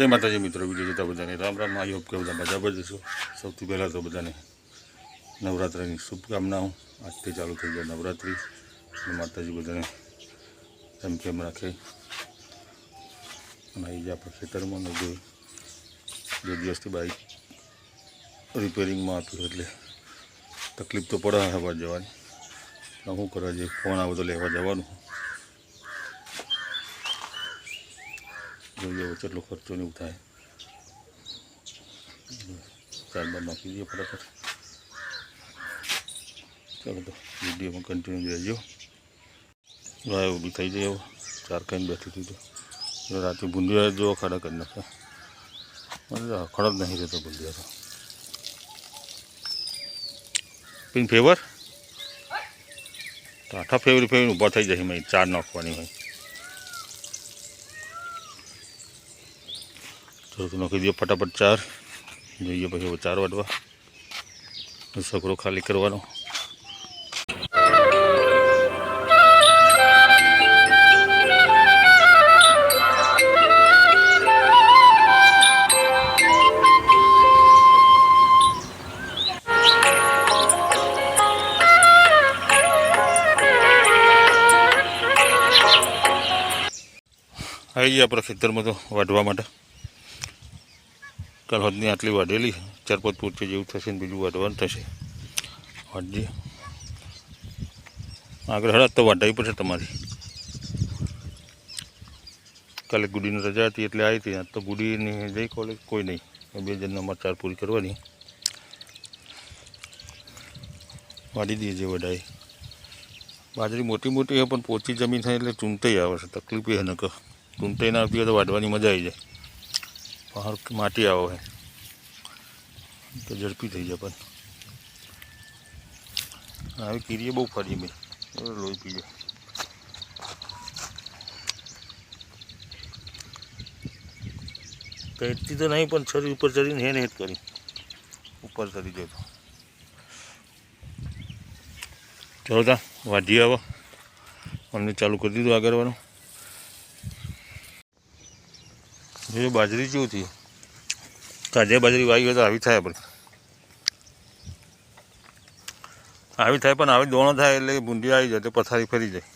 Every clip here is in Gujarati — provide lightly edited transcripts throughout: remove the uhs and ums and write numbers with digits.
જય માતાજી મિત્રો, વિડીયો જોતા બધાને રામ રામ. આઈ હોપ કે બધા મજામાં જશો. સૌથી પહેલાં તો બધાને નવરાત્રિની શુભકામનાઓ. આજથી ચાલુ થઈ જાય નવરાત્રિ અને માતાજી બધાને એમ કેમ રાખે. અને આવી જાય આપણા ખેતરમાં ને બે દિવસથી બાઇક રિપેરિંગમાં આપ્યું એટલે તકલીફ તો પડે હવા જવાની. શું કરવા જઈએ, ફોન આવે તો લેવા જવાનું. જોઈએ કેટલો ખર્ચો ને એવું થાય. ચાર નાખી દઈએ ફટાફટ. ચાલો તો વિડીયોમાં કન્ટિન્યુ રહેજો. ગાય ઊભી થઈ જાય એવું ચાર ખાઈને બેઠી હતી તો રાતે ભૂંડિયા જેવો ખાડા કરી નાખે. ખડ જ નહીં રહેતો ભૂંડિયા તો. પિન ફેવર તો આઠા ફેવરી ફેવરી ઊભા થઈ જાય. મેં ચાર નાખવાની હોય. ચલો તો નાખી દઈએ ફટાફટ ચાર. જોઈએ પછી ચાર વાટવા સગડો ખાલી કરવાનો. આવી જઈએ આપણા ખેતરમાં તો વાઢવા માટે. કાલ હદની આટલી વાઢેલી 4-5 ફૂટ જેવું થશે ને બીજું વાઢવાનું થશે. વાઢીએ આગળ હળદ તો વાઢાવી પડશે તમારી. કાલે ગુડીની રજા હતી એટલે આવી હતી. આજ તો ગુડીની જઈ કોલેજ કોઈ નહીં. 2 જણને અમારે 4 પૂરી કરવાની. વાઢી દઈએ જે વઢાઈ. બાજરી મોટી મોટી છે પણ પોચી જમીન થાય એટલે ચૂંટાઈ આવે છે. તકલીફ એ ન કહો. ચૂંટાઈ ના આવતી હોય તો વાઢવાની મજા આવી જાય. બહાર માટી આવે તો ઝડપી થઈ જાય. પણ આવી કીરીએ બહુ ફરી મેં લોહી પી જાય. પેટથી તો નહીં પણ શરીર ઉપર ચડીને હેને હેત કરી ઉપર ચડી જાય. તો ચલો તા વાઢી આવો. અમને ચાલુ કરી દીધું આગળવાનું. જે બાજરી જેવું થયું તાજે બાજરી વાવી હોય તો આવી થાય. પણ આવી થાય પણ આવી દોણો થાય એટલે ભૂંડી આવી જાય તો પથારી ફરી જાય.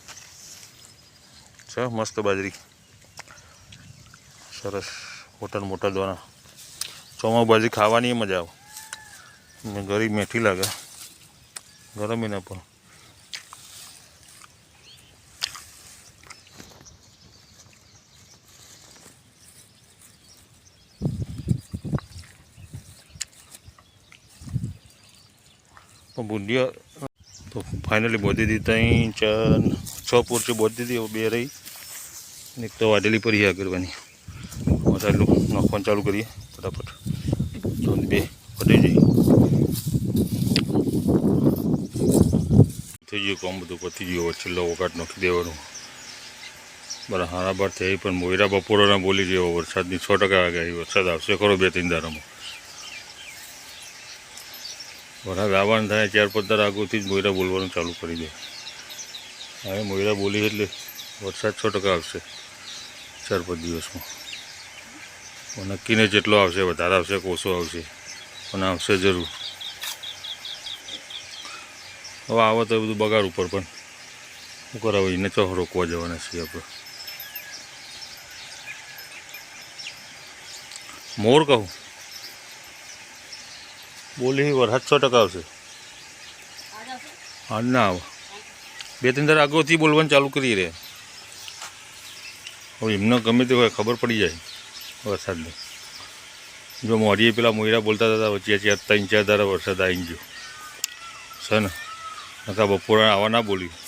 છે મસ્ત બાજરી સરસ મોટા મોટા દોણા. ચોમા બાજરી ખાવાની મજા આવે. ગરી મેઠી લાગે ગરમ એના પણ. ભૂંડિયા તો ફાઇનલી બોધી દીધી. 3-4-6 પોરચી બોધી દીધી. 2 રહી ને એક તો વાઢેલી પડી કરવાની. મસાલો નાખવાનું ચાલુ કરીએ ફટાફટ. તો 2 વધી જઈએ. થઈ ગયું કામ બધું પતી ગયું. છેલ્લો વખત નાખી દેવાનું. બરાબર હારાબાર થઈ પણ મોયરા બપોરના બોલી જેવો વરસાદની 100% આગાહી. વરસાદ આવશે ખરો 2-3 દાડામાં. વરસાદ આવવાનું થાય 4-5 દાડા આગળથી જ મોયરા બોલવાનું ચાલુ કરી દે. હવે મોયરા બોલી એટલે વરસાદ 100% આવશે 4-5 દિવસમાં. નક્કી નહીં જેટલો આવશે, વધારે આવશે કે ઓછો આવશે, પણ આવશે જરૂર. હવે આવે તો બધું બગાડ ઉપર. પણ શું કરાવે, એને ચો રોકવા જવાના છીએ આપણે. મોર કહું બોલી વરસાદ 100% આવશે. હા ના આવે 2-3 દાડા આગળથી બોલવાનું ચાલુ કરી રહ્યા. હવે એમને ગમે તે હોય ખબર પડી જાય વરસાદની. જો મોડીએ પેલા મોયરા બોલતા હતા વચ્ચે 3-4 દાડા વરસાદ આવી ગયો છે ને. નકા બપોરે આવા ના બોલ્યું.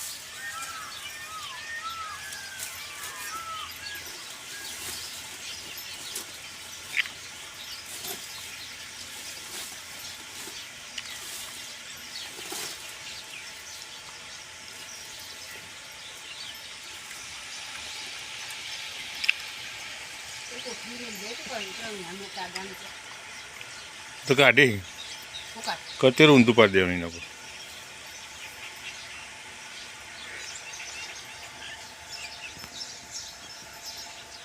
તો કાઢી કતેરું ઊંધું પાડી દેવાનું એના પર.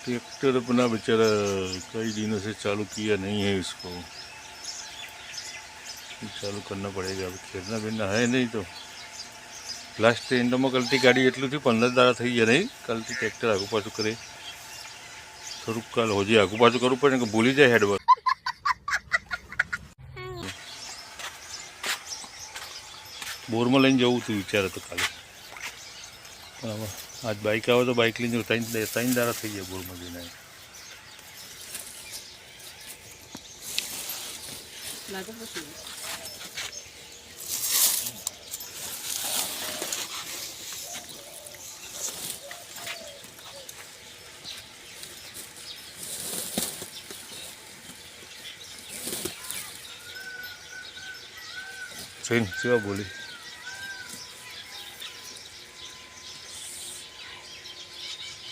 ट्रैक्टर अपना बेचारा कई दिनों से चालू किया नहीं है, इसको चालू करना पड़ेगा। अब खेरना बेरना है नहीं तो लास्ट एंड में कलती गाड़ी एटलू थी 15 दाड़ा थी गया नहीं। कलती ट्रेक्टर आगू पाछू करे थोड़ू काल हो जाए आगू पाछू करવું પડે કે ભૂલી જાય હેડवर। बोर में लईने जवुं तू विचार तो काले आज बाइक आवे तो बाइक लईने 3 दाड़ा थी गया बोर में जईने। ट्रेन सेवा बोली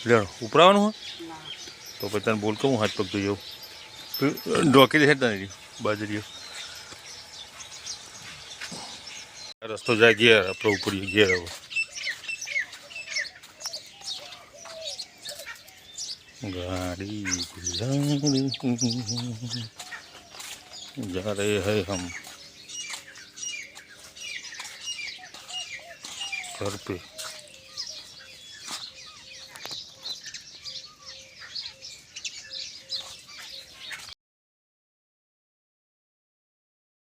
लेनो उपराવાનું હોય તો પછી તને બોલ કહું હાથ પગ ધોઈ જાઉં ઢોકી દે તને બાજરીઓ રસ્તો જાય ગયા આપણે ઉપડી ગયા હવે गाड़ी जा रहे हैं हम घर पे।